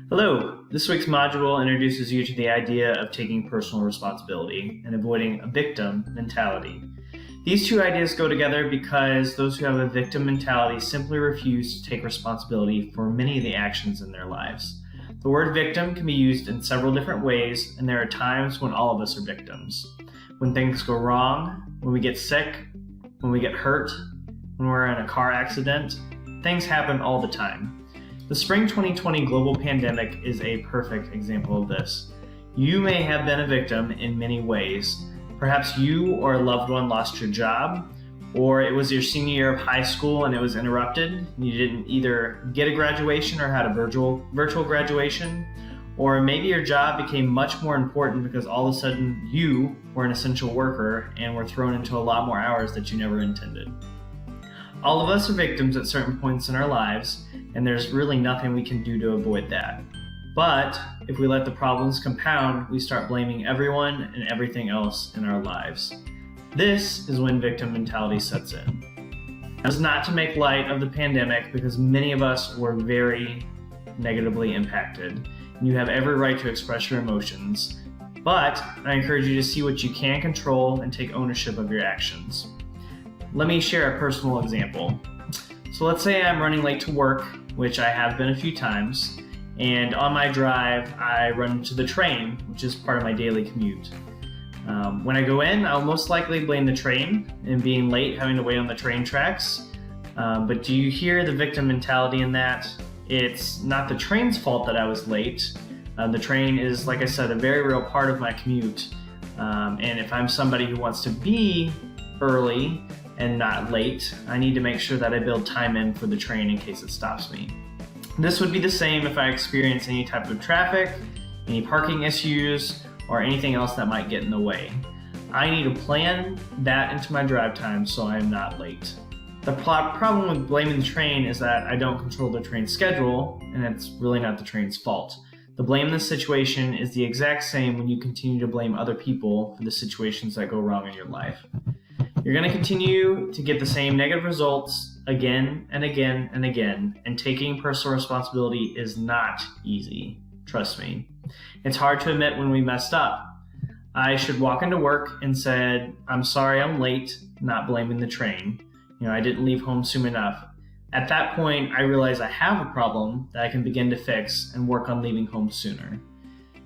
Hello, this week's module introduces you to the idea of taking personal responsibility and avoiding a victim mentality. These two ideas go together because those who have a victim mentality simply refuse to take responsibility for many of the actions in their lives. The word victim can be used in several different ways, and there are times when all of us are victims. When things go wrong, when we get sick, when we get hurt, when we're in a car accident, things happen all the time. The spring 2020 global pandemic is a perfect example of this. You may have been a victim in many ways. Perhaps you or a loved one lost your job, or it was your senior year of high school and it was interrupted. You didn't either get a graduation or had a virtual graduation, or maybe your job became much more important because all of a sudden you were an essential worker and were thrown into a lot more hours that you never intended. All of us are victims at certain points in our lives, and there's really nothing we can do to avoid that. But if we let the problems compound, we start blaming everyone and everything else in our lives. This is when victim mentality sets in. Now, it's not to make light of the pandemic because many of us were very negatively impacted. You have every right to express your emotions, but I encourage you to see what you can control and take ownership of your actions. Let me share a personal example. So let's say I'm running late to work, which I have been a few times, and on my drive, I run into the train, which is part of my daily commute. When I go in, I'll most likely blame the train and being late, having to wait on the train tracks. But do you hear the victim mentality in that? It's not the train's fault that I was late. The train is, like I said, a very real part of my commute. And if I'm somebody who wants to be early and not late, I need to make sure that I build time in for the train in case it stops me. This would be the same if I experience any type of traffic, any parking issues, or anything else that might get in the way. I need to plan that into my drive time so I am not late. The problem with blaming the train is that I don't control the train schedule, and it's really not the train's fault. The blame in this situation is the exact same when you continue to blame other people for the situations that go wrong in your life. You're going to continue to get the same negative results again and again and again, and taking personal responsibility is not easy. Trust me. It's hard to admit when we messed up. I should walk into work and said, "I'm sorry I'm late," not blaming the train. I didn't leave home soon enough. At that point, I realize I have a problem that I can begin to fix and work on leaving home sooner.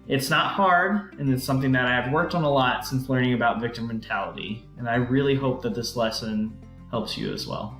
It's not hard, and it's something that I have worked on a lot since learning about victim mentality, and I really hope that this lesson helps you as well.